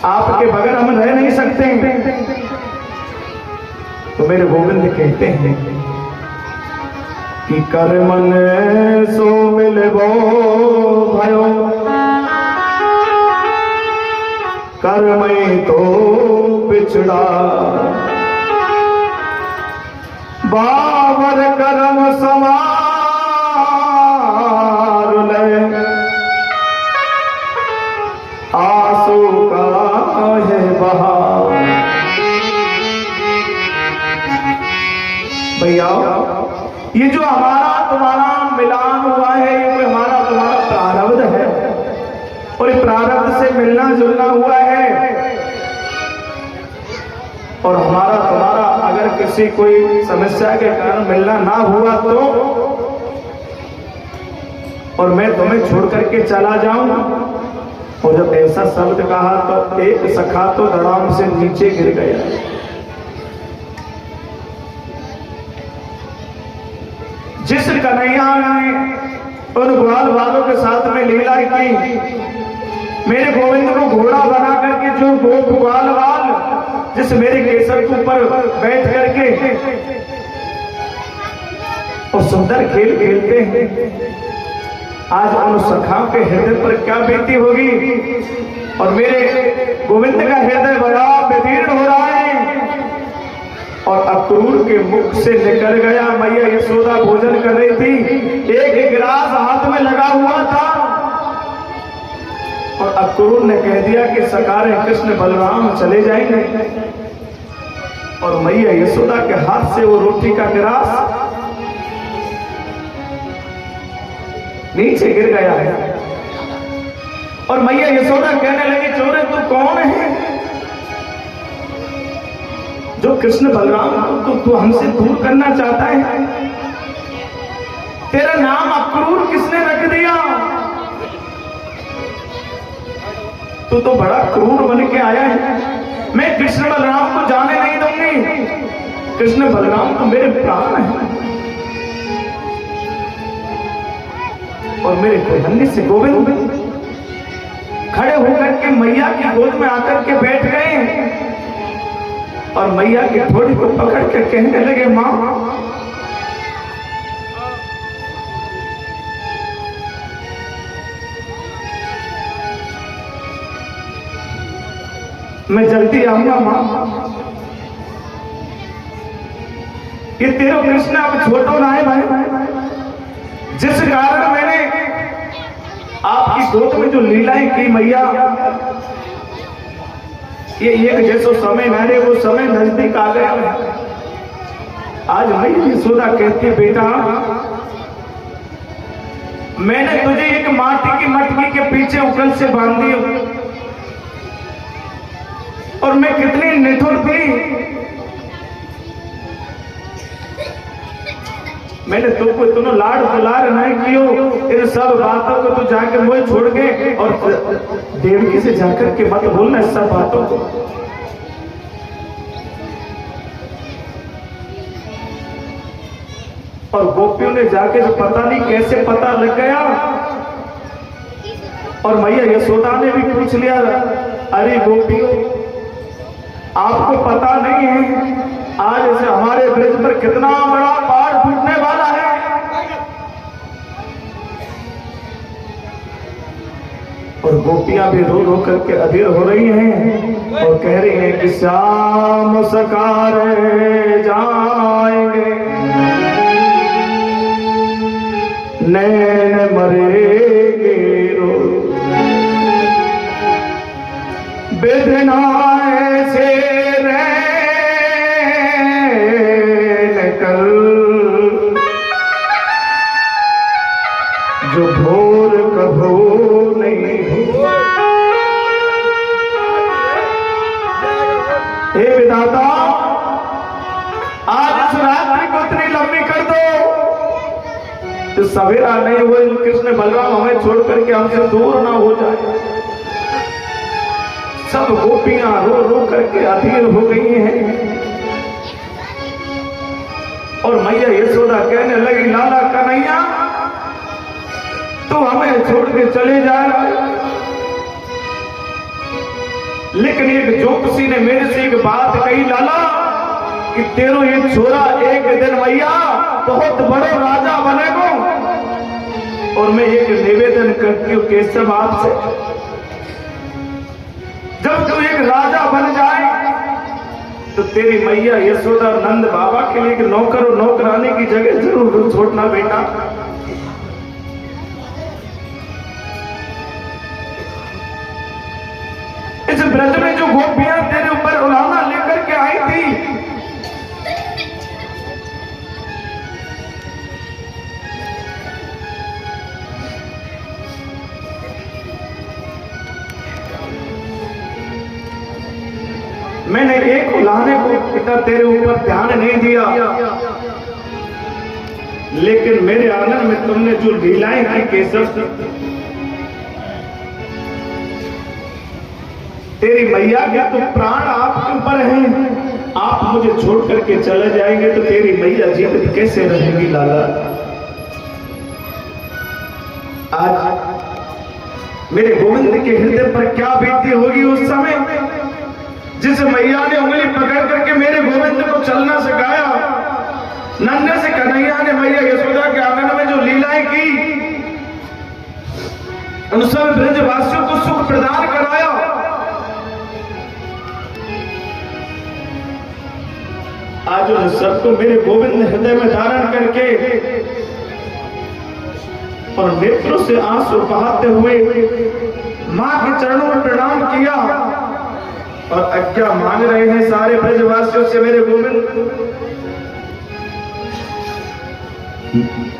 आपके बगैर हम रह नहीं सकते। तो मेरे गोविंद कहते हैं कि कर मन सो मिलबो भयो, कर मैं तो बिछड़ा बाबर करम समार ले, आंसू का है बहार। भैया ये जो हमारा तुम्हारा मिलान हुआ है, ये कोई हमारा तुम्हारा प्रारब्ध है, और ये प्रारब्ध से मिलना जुलना हुआ है। और हमारा तुम्हारा अगर किसी कोई समस्या के कारण मिलना ना हुआ तो, और मैं तुम्हें छोड़ करके चला जाऊं, और जब ऐसा शब्द कहा तो एक सखा तो धड़ाम से नीचे गिर गया। जिस कन्हैया ने उन ग्वाल वालों के साथ में लीला की, मेरे गोविंद को घोड़ा बना करके जो ग्वाल वाल जिस मेरे केसर के ऊपर बैठ करके और सुंदर खेल खेलते हैं, आज उन सखाओं के हृदय पर क्या बीती होगी। और मेरे गोविंद का हृदय बड़ा विदीर्ण हो रहा है। और अक्रूर के मुख से निकल गया, मैया यशोदा भोजन कर रही थी, एक गिलास हाथ में लगा हुआ था, और अक्रूर ने कह दिया कि सकारे कृष्ण बलराम चले जाएंगे। और मैया यशोदा के हाथ से वो रोटी का गिलास नीचे गिर गया है। और मैया यशोदा कहने लगी, चोरे तू कौन है जो कृष्ण बलराम तू हमसे दूर करना चाहता है? तेरा नाम अक्रूर किसने रख दिया? तू तो बड़ा क्रूर बन के आया है। मैं कृष्ण बलराम को जाने नहीं दूंगी। कृष्ण बलराम तो मेरे प्राण हैं। और मेरे धन्य से गोविंद खड़े होकर के मैया की गोद में आकर के बैठ गए, और मैया की ठोड़ी को पकड़ के कहने लगे, मां मैं जल्दी आऊंगा। मां ये तेरो कृष्ण अब छोटो ना है भाई, जिस कारण मैंने आपकी गोद में जो लीलाएं की मैया, ये एक जैसो समय ना रहे, वो समय नजदीक आ गया। आज मैया यशोदा कहती है, बेटा मैंने तुझे एक माटी की मटकी के पीछे उकल से बांध दी, और मैं कितनी निठुर थी। मैंने तुमको इतना लाड दुलार नहीं कियो, इन सब बातों को तू जाकर मुझे छोड़ के और देवकी से जाकर के मत बोलना इस सब बातों को। और गोपियों ने जाके जो पता नहीं कैसे पता लग गया, और मैया यशोदा ने भी पूछ लिया, अरे गोपियों आपको पता नहीं है आज से हमारे ब्रिज पर कितना बड़ा पहाड़ टूटने वाला है। और गोपियां भी रो रो करके अधीर हो रही हैं और कह रही हैं कि श्याम सकारे जाएंगे, नैन मरेंगे रो, बेदना ऐसे जो भोर कभो नहीं हो। हे विधाता आज इस रात्रि को इतनी लंबी कर दो तो सवेरा नहीं हुए, कृष्ण बलराम हमें छोड़ करके हमसे दूर ना हो जाए। सब गोपियां रो रो करके अधीर हो गई हैं। और मैया यशोदा कहने लगी, लाला कन्हैया तो हमें छोड़ के चले जाए। लेकिन एक ज्योतिषी ने मेरे से एक बात कही लाला कि तेरो ये छोरा एक दिन मैया बहुत बड़े राजा बनेगो। और मैं एक निवेदन करती हूँ केशव आपसे, जब तू एक राजा बन जाए तो तेरी मैया यशोदा नंद बाबा के लिए एक नौकर और नौकरानी की जगह जरूर छोड़ना बेटा। इस ब्रज में जो गोपियां तेरे ऊपर उलाना लेकर के आई थी, मैंने एक उलाहने को पिता तेरे ऊपर ध्यान नहीं दिया, लेकिन मेरे आंगन में तुमने जो लीलाएं की केशव, तेरी मैया के तो प्राण आपके ऊपर हैं। आप मुझे छोड़ करके चले जाएंगे तो तेरी मैया जीवित कैसे रहेगी लाला। आज मेरे गोविंद के हृदय पर क्या बीती होगी उस समय जिस मैया ने उंगली पकड़ करके मेरे गोविंद को चलना सिखाया। नन्हे से कन्हैया ने मैया यशोदा के आंगन में जो लीलाएं की, उन सब ब्रजवासियों को सुख प्रदान कराया। आज उन सबको मेरे गोविंद हृदय में धारण करके और नेत्रों से आंसू बहाते हुए मां के चरणों में प्रणाम किया और आज्ञा मांग रहे हैं सारे ब्रजवासियों से मेरे गोविंद।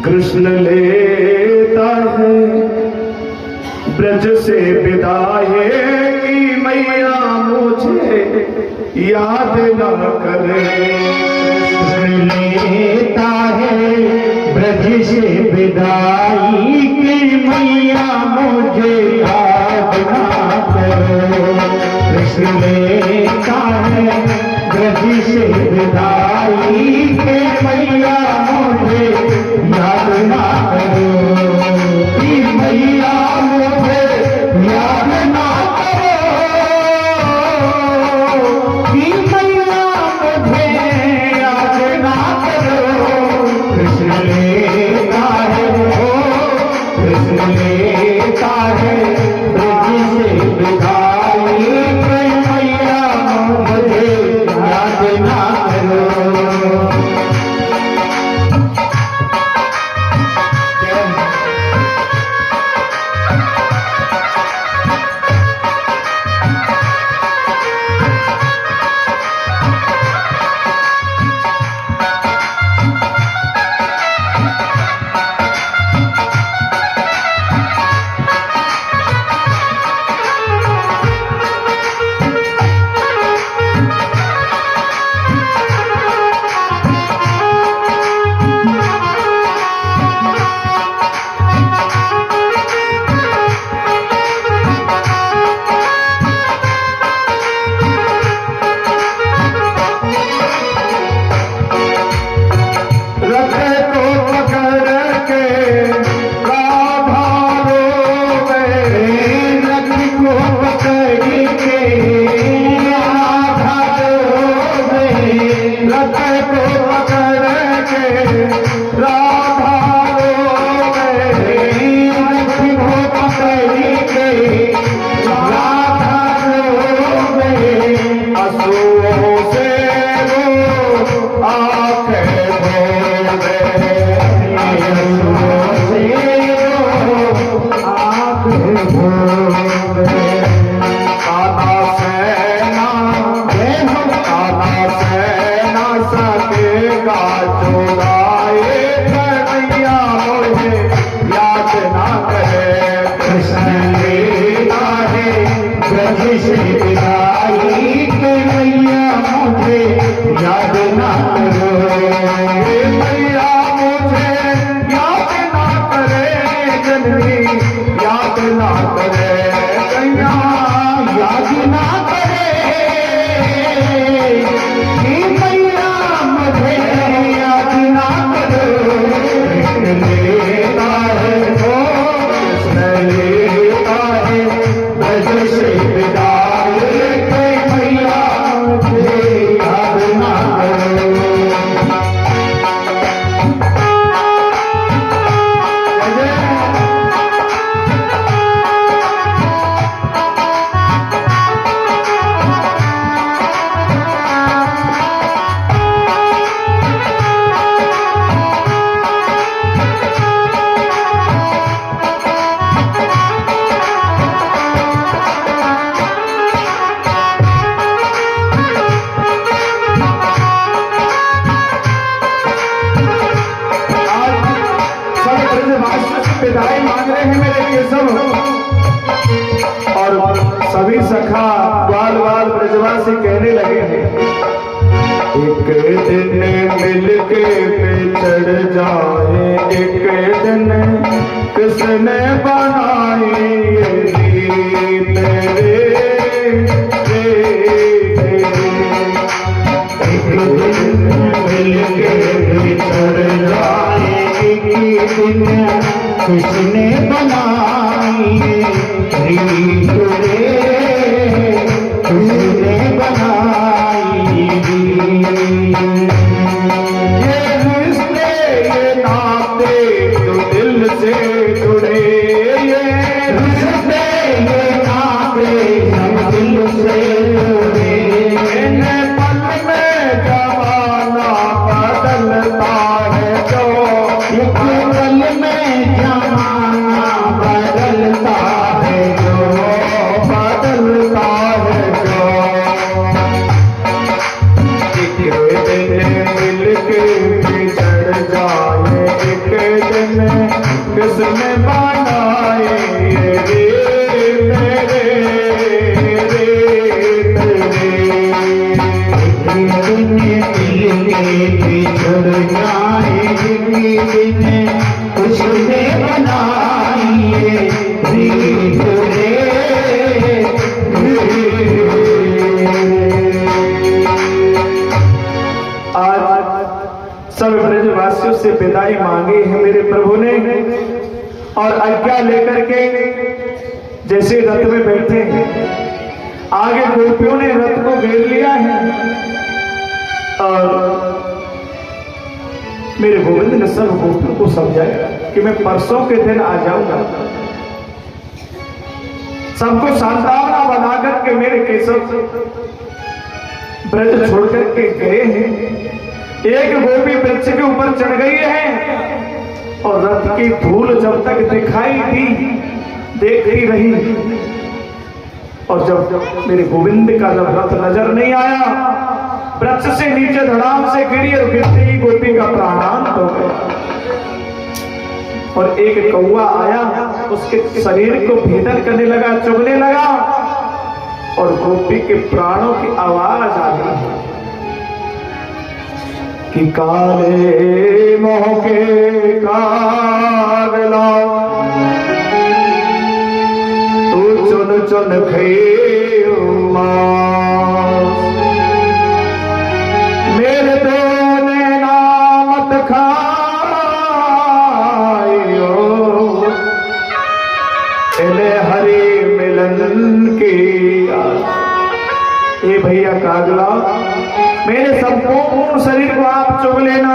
कृष्ण लेता है ब्रज से विदाई की मैया मुझे याद न करे। कृष्ण लेता है ब्रज से विदाई की मैया मुझे याद न करो। कृष्ण लेता है ब्रज से विदाई के मैया मुझे याद ना करो। कि मैया मुझे याद ना करो, कि मैया मुझे याद ना करो। कृष्ण लेता है, कृष्ण लेता है ब्रज से विदाई के मैया मुझे याद ना करो। कृष्ण लेता है ब्रज से विदाई सखा बाल बाल ब्रजवासी कहने लगे हैं, एक दिन मिलके बिछड़ जाए, एक दिन किसने बनाई ये रीत रे, एक दिन मिलके बिछड़ जाए, एक दिन किसने बनाई रीत रे, किसने बनाई ये रिश्ते ये नाते जो दिल से जुड़े, ये रिश्ते ये नाते सब दिल से जुड़े, इन्हें पल में जमाना बदलता है जो, एक पल में जमाना बदलता है जो, बदलता है जो। एक दिन मिलके बिछड़ जाए, एक दिन किसने बनाए ये रीत रे, रीत रे। एक दिन मिलके बिछड़ जाए, एक दिन किसने बनाई रीत रे, आज सब ब्रजवासियों से विदाई मांगी है मेरे प्रभु ने, और आज्ञा लेकर के जैसे रथ में बैठे हैं, आगे गोपियों ने रथ को घेर लिया है, और मेरे गोविंद ने सब गोपियों को समझाया कि मैं परसों के दिन आ जाऊंगा। सबको सांत्वना बना करके मेरे केशव ब्रज छोड़ करके गए हैं। एक गोपी वृक्ष के ऊपर चढ़ गई है, और रथ की धूल जब तक दिखाई दी देखती रही, और जब मेरे गोविंद का जब रथ नजर नहीं आया, वृक्ष से नीचे धड़ाम से गिरी, और गिरते ही गोपी का प्राणांत हो गया। और एक कौवा आया, उसके शरीर को भेदन करने लगा, चुभने लगा, और गोपी के प्राणों की आवाज आ गई कि काले मोह के कागला तू चुन चुन खइयो मांस, मेरे दोने नामत खाइयो, इले हरि मिलन की आस। ए भैया कागला, मेरे संपूर्ण शरीर को आप चुभ लेना,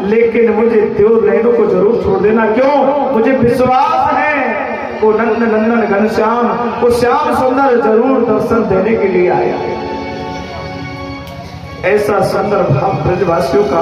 लेकिन मुझे देव नैनों को जरूर छोड़ देना। क्यों? मुझे विश्वास है वो नंद नंदन घनश्याम, वो श्याम सुंदर जरूर दर्शन देने के लिए आया। ऐसा सुंदर भाव ब्रजवासियों का